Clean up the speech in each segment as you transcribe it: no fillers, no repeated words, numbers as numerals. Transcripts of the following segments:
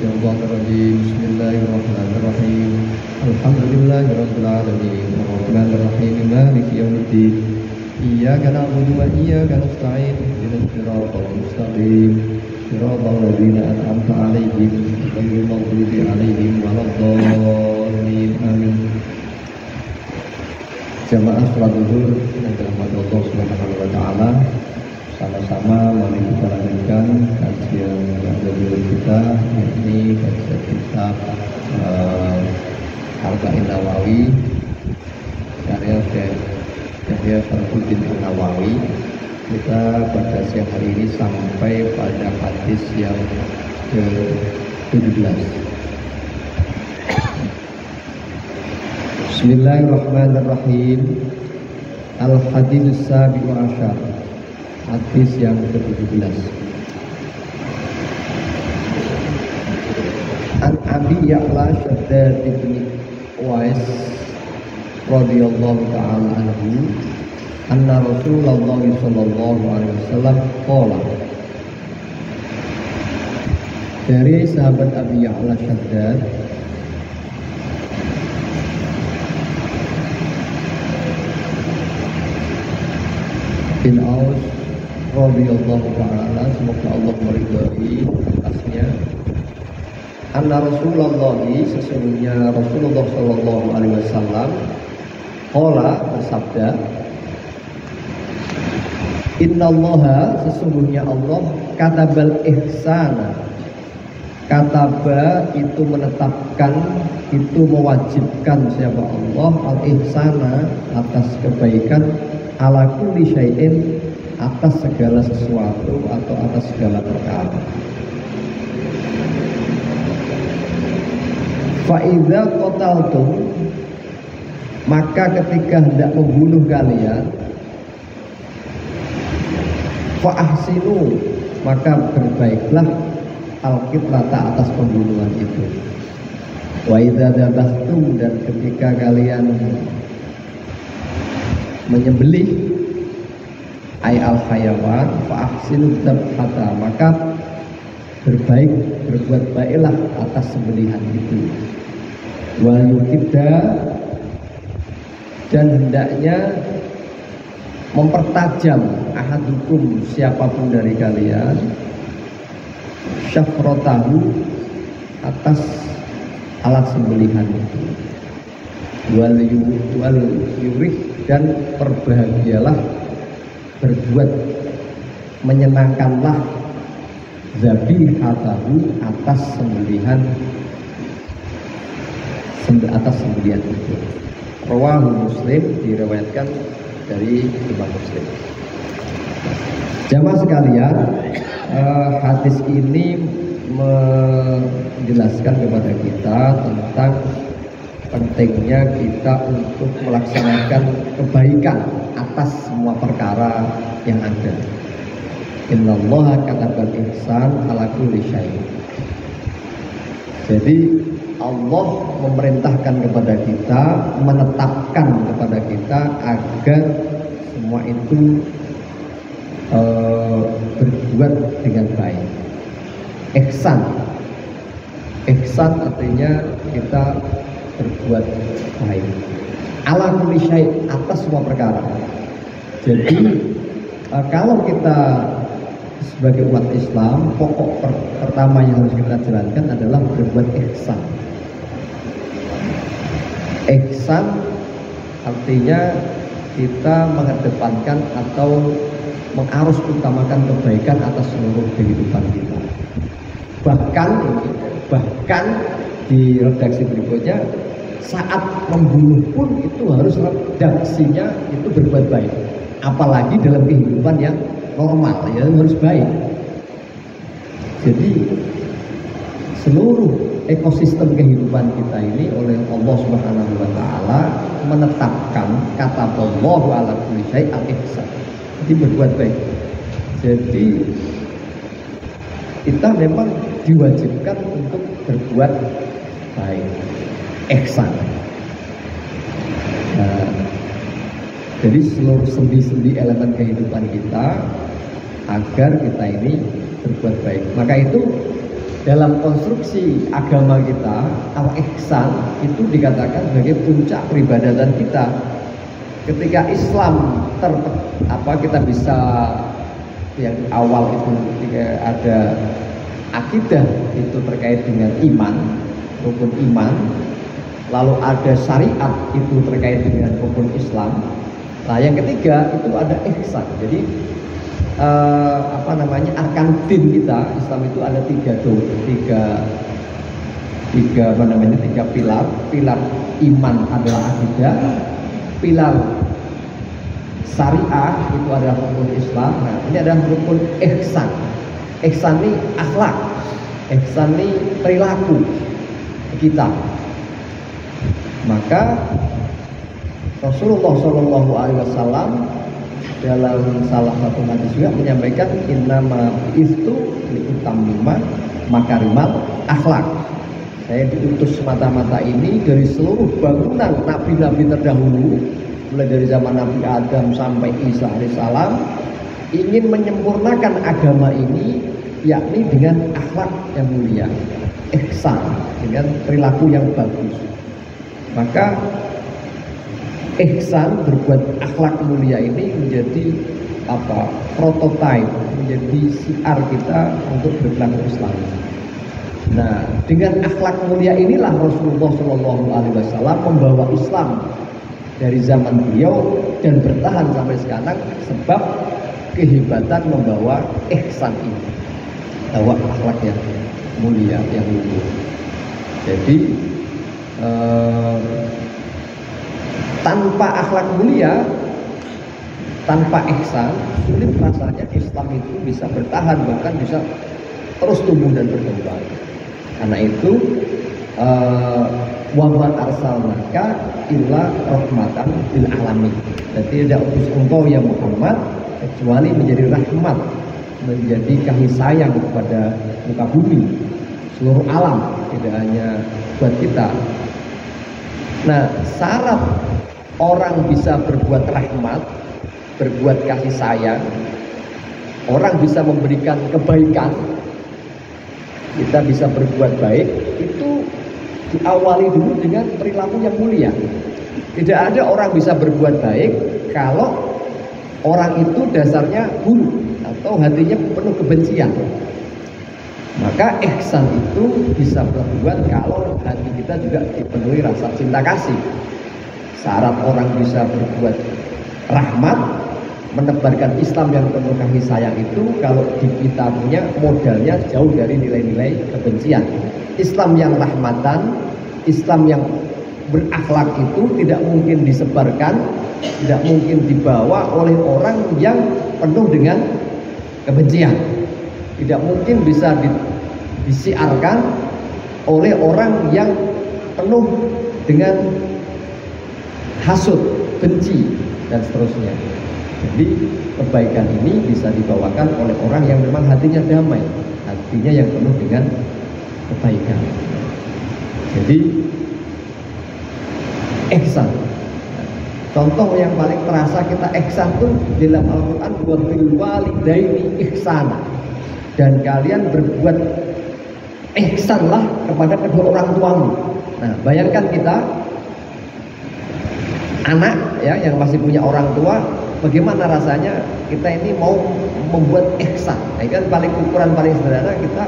Minasyaitonirrajim. Bismillahirrahmanirrahim. Alhamdulillahirabbil alamin. Arrahmanirrahim. Maliki yaumiddin. Iyyaka na'budu wa iyyaka nasta'in. Ihdinas siratal mustaqim. Siratal ladzina an'amta 'alaihim ghairil maghdubi 'alaihim waladdallin. Amin. Jamaah salat zuhur yang dirahmati Allah Subhanahu wa taala, sama-sama mari kita lanjutkan kajian dari kita, yakni kajian kitab Arba'in Nawawi karya Syekh Yahya Syarafuddin An-Nawawi. Kita pada siang hari ini sampai pada hadis yang ke-17. Bismillahirrahmanirrahim. Al-hadits sabi'u asyar. Hadis yang ke-17. An Abi Ya'la Shaddad ibn Uwais radhiyallahu ta'ala anhu anna Rasulullah sallallahu alaihi wasallam qala. Dari sahabat Abi Ya'la Shaddad bin Aus radhiyallahu ta'ala, semoga Allah meridhai atasnya, anna Rasulullah, sesungguhnya Rasulullah sallallahu alaihi wasallam qala, bersabda, innallaha, sesungguhnya Allah, katabal ihsana, kataba itu menetapkan, itu mewajibkan siapa Allah, al ihsana atas kebaikan, ala kulli syai'in atas segala sesuatu atau atas segala perkara. Fa idza qataltum, maka ketika hendak membunuh kalian, fa ahsinu, maka berbaiklah al-qitlata atas pembunuhan itu. Wa idza dzabhtum, dan ketika kalian menyembelih ay al-hayawan, fa ahsinu dzabhata, maka berbuat baiklah atas sembelihan itu. Wal yukida, dan hendaknya mempertajam ahadukum, siapapun dari kalian, syafrotahu, atas alat sembelihan itu. Wal yurih, dan berbahagialah, berbuat menyenangkanlah, zabihatahu, atas sembelihan itu. Rawahu Muslim, diriwayatkan dari Imam Muslim. Jamaah sekalian, hadis ini menjelaskan kepada kita tentang pentingnya kita untuk melaksanakan kebaikan atas semua perkara yang ada. Innallaha katabal ihsan ala kulli syai'. Jadi Allah memerintahkan kepada kita, menetapkan kepada kita agar semua itu berbuat dengan baik. Ihsan artinya kita berbuat baik. Ala kulli syai', atas semua perkara. Jadi kalau kita sebagai umat Islam, pokok pertama yang harus kita jalankan adalah berbuat ihsan. Ihsan artinya kita mengedepankan atau mengarus utamakan kebaikan atas seluruh kehidupan kita. Bahkan di redaksi berikutnya, saat membunuh pun itu harus redaksinya itu berbuat baik. Apalagi dalam kehidupan yang normal, ya harus baik. Jadi seluruh ekosistem kehidupan kita ini oleh Allah Subhanahu wa taala menetapkan kata Allah ala kulli syai' al-ihsan. Jadi berbuat baik. Jadi kita memang diwajibkan untuk berbuat baik, ihsan. Jadi seluruh sendi-sendi elemen kehidupan kita agar kita ini berbuat baik. Maka itu dalam konstruksi agama kita, al-ihsan itu dikatakan sebagai puncak peribadatan kita. Ketika Islam kita bisa yang awal itu ketika ada akidah itu terkait dengan iman, rukun iman, lalu ada syariat itu terkait dengan rukun Islam. Nah, yang ketiga itu ada ihsan. Jadi arkan din kita Islam itu ada tiga pilar. Pilar iman adalah akidah, pilar syariah itu adalah rukun Islam. Nah, ini adalah rukun ihsan. Ihsan ini akhlak, ihsan ini perilaku kita. Maka Rasulullah SAW dalam salah satu hadis juga menyampaikan innama itu liutammima makarimal akhlak. Saya diutus semata-mata ini dari seluruh bangunan nabi-nabi terdahulu, mulai dari zaman Nabi Adam sampai Isa alaihissalam, ingin menyempurnakan agama ini, yakni dengan akhlak yang mulia, ihsan, dengan perilaku yang bagus. Maka ihsan, berbuat akhlak mulia ini menjadi prototipe, menjadi siar kita untuk berperilaku Islam. Nah, dengan akhlak mulia inilah Rasulullah SAW membawa Islam dari zaman beliau dan bertahan sampai sekarang, sebab kehebatan membawa ihsan ini, bawa akhlak yang mulia, yang luhur. Jadi tanpa akhlak mulia, tanpa ihsan, sulit rasanya Islam itu bisa bertahan, bahkan bisa terus tumbuh dan berkembang. Karena itu wa ma arsalnaka illa rahmatan lil alamin. Jadi tidak utus engkau ya Muhammad kecuali menjadi rahmat, menjadi kasih sayang kepada muka bumi, seluruh alam, tidak hanya buat kita. Nah, syarat orang bisa berbuat rahmat, berbuat kasih sayang, orang bisa memberikan kebaikan, kita bisa berbuat baik, itu diawali dulu dengan perilaku yang mulia. Tidak ada orang bisa berbuat baik kalau orang itu dasarnya buruk atau hatinya penuh kebencian. Maka ihsan itu bisa berbuat kalau hati kita juga dipenuhi rasa cinta kasih. Syarat orang bisa berbuat rahmat, menebarkan Islam yang penuh kasih sayang itu kalau di kita punya modalnya jauh dari nilai-nilai kebencian. Islam yang rahmatan, Islam yang berakhlak itu tidak mungkin disebarkan, tidak mungkin dibawa oleh orang yang penuh dengan kebencian. Tidak mungkin bisa disiarkan oleh orang yang penuh dengan hasud, benci, dan seterusnya. Jadi kebaikan ini bisa dibawakan oleh orang yang memang hatinya damai, hatinya yang penuh dengan kebaikan. Jadi ihsan. Contoh yang paling terasa kita ihsan itu dalam Al-Quran, wa bil walidaini ihsana. Dan kalian berbuat ihsanlah kepada kedua orang tuamu. Nah, bayangkan kita anak ya yang masih punya orang tua, bagaimana rasanya kita ini mau membuat ihsan. Nah, kan ukuran paling sederhana kita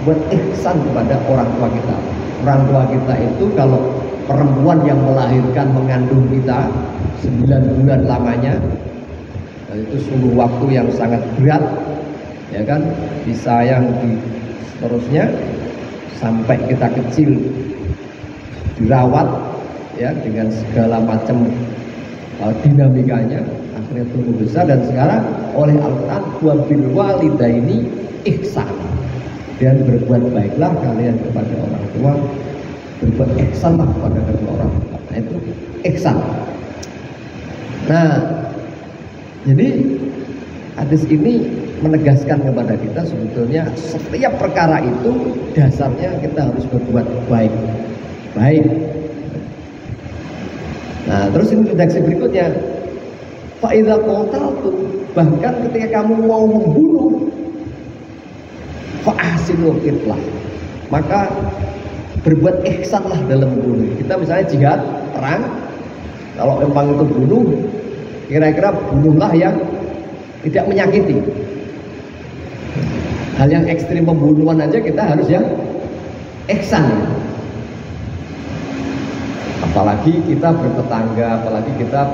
buat ihsan kepada orang tua kita. Orang tua kita itu kalau perempuan yang melahirkan, mengandung kita 9 bulan lamanya, itu sungguh waktu yang sangat berat, ya kan, disayang seterusnya sampai kita kecil dirawat ya dengan segala macam dinamikanya, akhirnya tumbuh besar dan sekarang oleh Al-Quran wa bil walidaini ihsan, dan berbuat baiklah kalian kepada orang tua, berbuat ihsanlah kepada kedua orang tua. Nah, itu ihsan. Nah, jadi hadis ini menegaskan kepada kita sebetulnya setiap perkara itu dasarnya kita harus berbuat baik. Nah, terus ini redaksi berikutnya, fa idza qataltum, bahkan ketika kamu mau membunuh, fa ahsinul qitlah, maka berbuat ihsanlah dalam membunuh. Kita misalnya jihad, perang, kalau memang itu bunuh, kira-kira bunuhlah yang tidak menyakiti. Hal yang ekstrim pembunuhan aja kita harus yang ihsan. Apalagi kita bertetangga, apalagi kita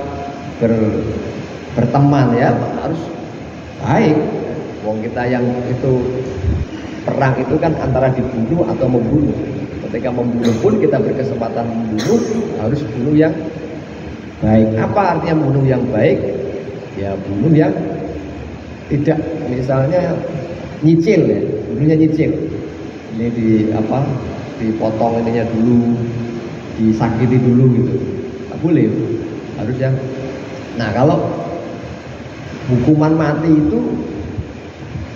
berteman ya, harus baik. Wong kita yang itu perang itu kan antara dibunuh atau membunuh. Ketika membunuh pun kita berkesempatan membunuh, harus bunuh yang baik. Apa artinya bunuh yang baik? Ya bunuh yang tidak misalnya nyicil ya, bunuhnya nyicil. Ini dipotong ininya dulu, disakiti dulu gitu. Nggak boleh, harus yang. Nah kalau hukuman mati itu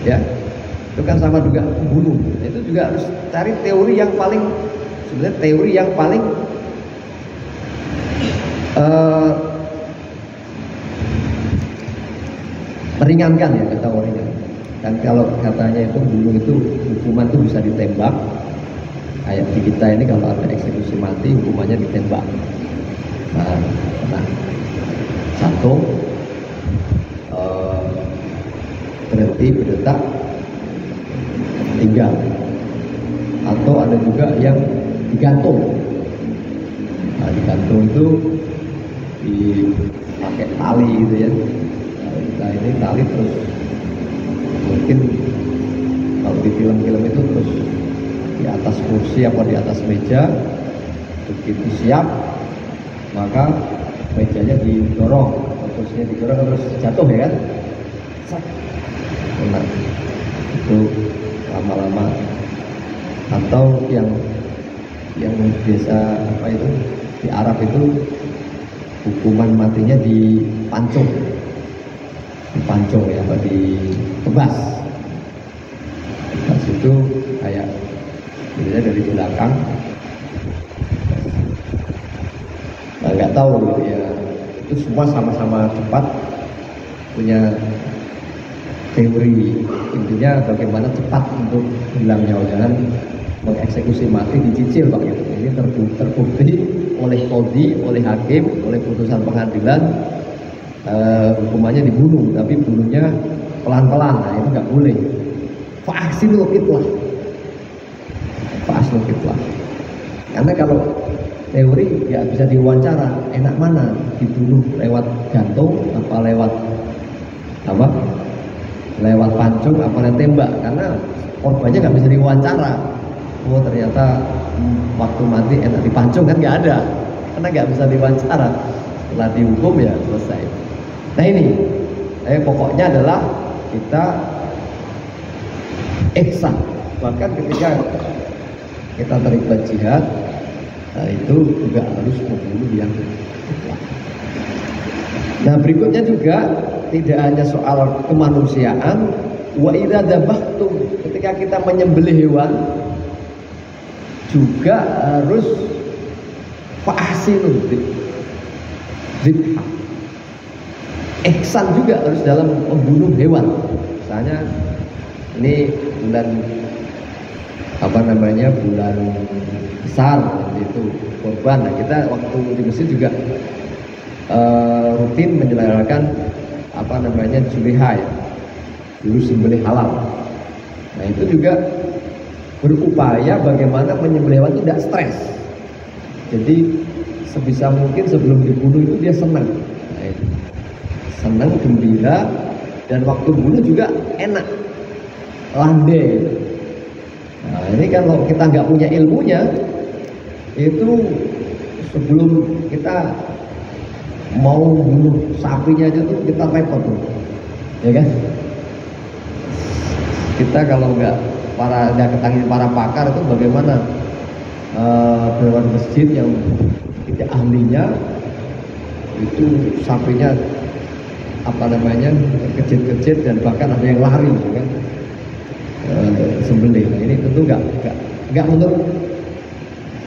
ya itu kan sama juga membunuh. Itu juga harus cari teori yang paling sebenarnya teori yang paling meringankan ya kata orangnya. Dan kalau katanya itu bunuh itu hukuman itu bisa ditembak. Kayak di kita ini kalau ada eksekusi mati hukumannya ditembak. Nah satu berhenti berdetak tinggal, atau ada juga yang digantung. Nah, digantung itu dipakai tali gitu ya. Nah, kita ini tali terus mungkin kalau di film-film itu terus di atas kursi apa di atas meja, begitu siap maka mejanya didorong, kursinya didorong terus jatuh ya kan. Nah, itu lama-lama. Atau yang biasa apa itu di Arab itu hukuman matinya dipancung ya, apa ditebas. Tebas itu kayak biasanya dari belakang. Nah, nggak tahu ya, itu semua sama-sama cepat punya teori. Intinya bagaimana cepat untuk hilang nyawa, jangan mengeksekusi mati dicicil Pak gitu. Ini terbukti oleh qadhi, oleh hakim, oleh putusan pengadilan, hukumannya dibunuh, tapi bunuhnya pelan-pelan. Nah itu nggak boleh. Fa'ahsinul qitlah. Karena kalau teori ya bisa diwawancara, enak mana dibunuh lewat gantung apa lewat pancung apa lewat tembak, karena korbannya nggak bisa diwawancara. Oh ternyata waktu mati enak dipancung kan nggak ada, karena nggak bisa diwawancara. Setelah dihukum ya selesai. Nah ini pokoknya adalah kita ihsan. Bahkan ketika kita terlibat jihad, nah itu juga harus membunuh yang ikhlas. Nah berikutnya juga tidak hanya soal kemanusiaan, wa idza dzabhtum, ketika kita menyembelih hewan juga harus fa'ahsinu dzibha. Ihsan juga harus dalam membunuh hewan. Misalnya ini bulan bulan besar itu kurban. Nah, kita waktu di Mesir juga rutin menyelenggarakan Zulhiha ya, dulu sembelih halal. Nah itu juga berupaya bagaimana menyembelih hewan itu tidak stres. Jadi sebisa mungkin sebelum dibunuh itu dia senang, senang, gembira, dan waktu bunuh juga enak, landai. Nah ini kalau kita nggak punya ilmunya, itu sebelum kita mau bunuh sapinya aja tuh kita repot tuh, ya kan? Kita kalau nggak ketangin para pakar itu bagaimana beberapa masjid yang tidak ahlinya itu sapinya kecil-kecil dan bahkan ada yang lari, ya kan? Sembelih. Nah, ini tentu nggak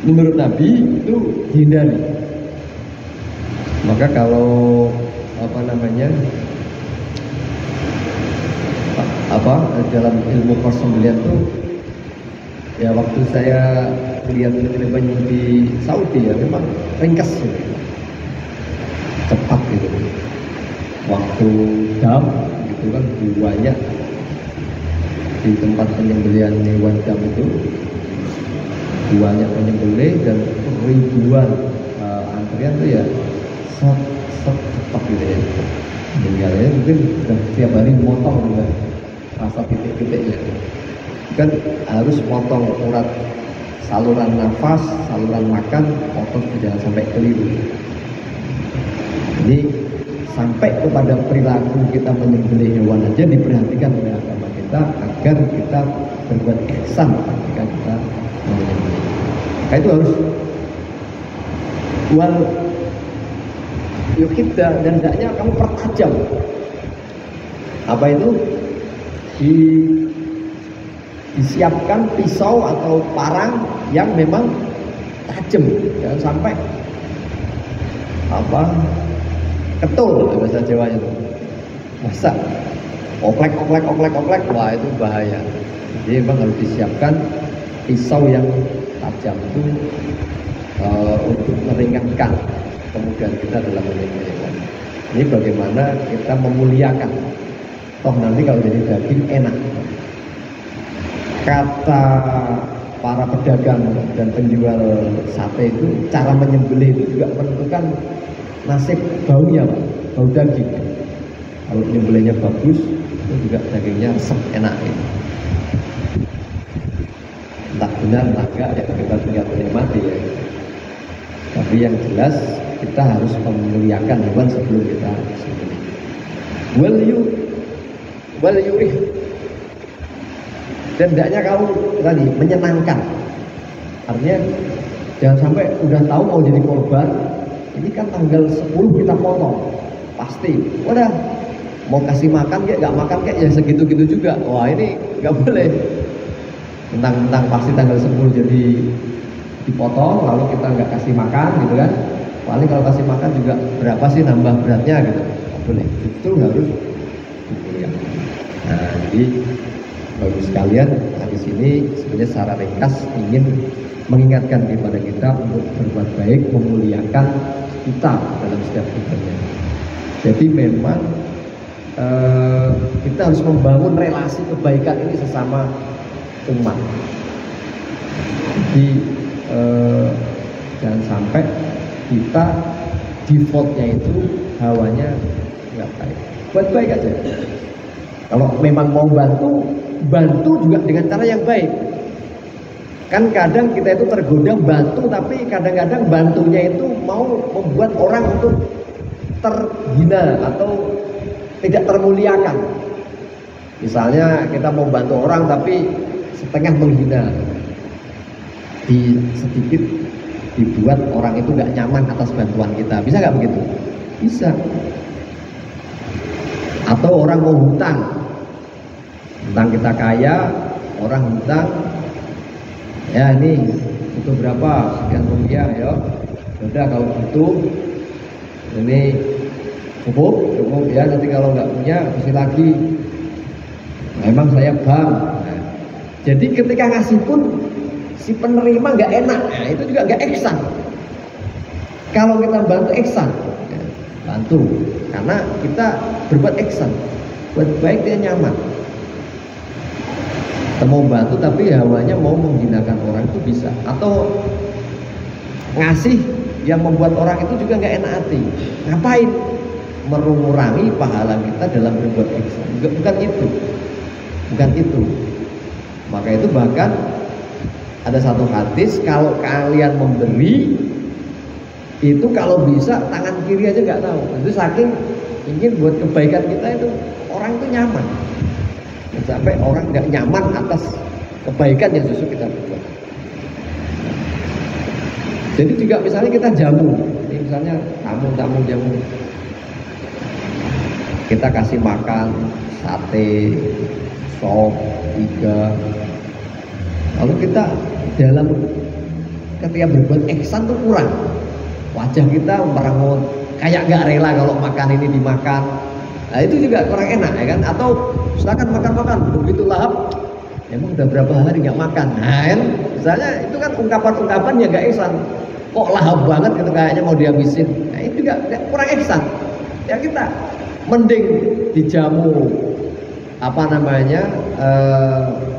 menurut Nabi itu dihindari. Maka kalau dalam ilmu persembelian itu Ya waktu saya lihat film di Saudi ya memang ringkas ya. Cepat gitu. Waktu dam gitu kan banyak di tempat penyembelihan hewan dam itu banyak penyembelih dan ribuan antrian tuh ya cepat gitu ya. Meninggalnya mungkin setiap hari motong juga rasa titik-titiknya kan harus potong urat saluran nafas, saluran makan, potong jangan sampai keliru. Jadi sampai kepada perilaku kita menyembelih hewan aja diperhatikan oleh agama kita agar kita berbuat ihsan ketika kita menyembelih. Maka itu harus wal yukida dan hendaknya kamu pertajam. Apa itu? Disiapkan pisau atau parang yang memang tajam, jangan sampai ketul bahasa Jawa itu. Masa oklek, wah itu bahaya. Jadi memang harus disiapkan pisau yang tajam itu untuk meringankan kemudian kita dalam menyembelih. Ini bagaimana kita memuliakan. Toh nanti kalau jadi daging enak. Kata para pedagang dan penjual sate itu cara menyembelih itu juga menentukan nasib baunya, Pak. Bau daging. Kalau menyembelihnya bagus, itu juga dagingnya resep enak. Gitu. Entah benar entah enggak ya kita tinggal menikmati ya. Tapi yang jelas kita harus memuliakan hewan sebelum kita sembelih. Wal yurih. Dan hendaknya kamu tadi menyenangkan. Artinya jangan sampai udah tahu mau jadi korban, ini kan tanggal 10 kita potong. Pasti. Udah mau kasih makan kayak nggak makan kayak ya segitu-gitu juga. Wah, ini nggak boleh. Tentang pasti tanggal 10 jadi dipotong lalu kita nggak kasih makan gitu kan. Paling kalau kasih makan juga berapa sih nambah beratnya gitu. Nggak boleh. Itu harus dimuliakan. Nah, jadi Bapak sekalian, hadis ini sebenarnya secara ringkas ingin mengingatkan kepada kita untuk berbuat baik, memuliakan kita dalam setiap hidupnya. Jadi memang kita harus membangun relasi kebaikan ini sesama umat. Jadi jangan sampai kita defaultnya itu hawanya nggak baik. Buat baik aja. Kalau memang mau bantu juga dengan cara yang baik. Kan kadang kita itu tergoda bantu, tapi kadang-kadang bantunya itu mau membuat orang untuk terhina atau tidak termuliakan. Misalnya kita mau bantu orang tapi setengah menghina, sedikit dibuat orang itu nggak nyaman atas bantuan kita. Bisa nggak begitu? Bisa. Atau orang mau hutang, kita kaya, orang hutang, ya ini butuh berapa, sekian rupiah ya, udah kalau butuh ini cukup ya, nanti kalau nggak punya kasih lagi. Nah, emang saya bank. Nah, jadi ketika ngasih pun si penerima nggak enak, nah, itu juga nggak ihsan. Kalau kita bantu ihsan, ya, bantu karena kita berbuat ihsan, buat baik dia nyaman. Kita mau bantu tapi hawanya mau menghinakan orang itu bisa, atau ngasih yang membuat orang itu juga nggak enak hati. Ngapain? Mengurangi pahala kita dalam berbuat ihsan. Bukan itu. Maka itu bahkan ada satu hadis, kalau kalian memberi itu kalau bisa tangan kiri aja nggak tahu. Itu saking ingin buat kebaikan kita itu orang itu nyaman. Sampai orang nggak nyaman atas kebaikan yang justru kita buat. Jadi juga misalnya kita jamu, ini misalnya tamu jamu, kita kasih makan sate, sop, iga, lalu kita dalam ketika berbuat ihsan tuh kurang, wajah kita merengut, kayak nggak rela kalau makan ini dimakan. Nah itu juga kurang enak ya kan. Atau silakan makan, begitu lahap emang udah berapa hari nggak makan. Nah kan, misalnya itu kan ungkapan-ungkapan yang nggak ihsan. Kok lahap banget gitu kayaknya mau dihabisin. Nah itu juga kurang ihsan. Ya kita mending dijamu apa namanya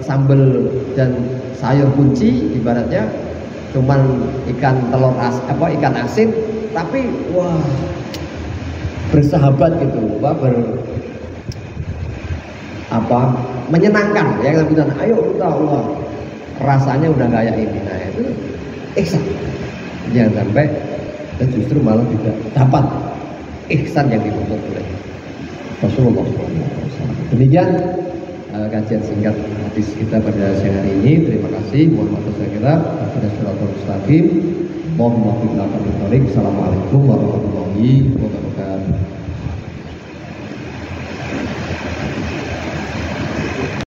sambal dan sayur kunci ibaratnya cuman ikan ikan asin tapi wah bersahabat gitu menyenangkan ya kan kita ayo kita wah rasanya udah kayak ini. Nah itu ihsan, jangan sampai dan justru malah tidak dapat ihsan yang dituntut oleh Rasulullah SAW. Demikian kajian singkat hadis kita pada siang hari ini. Terima kasih. Mohon maaf saya kira pada Shiratul Mustaqim. Mohon maaf bila kami. Assalamualaikum warahmatullahi wabarakatuh.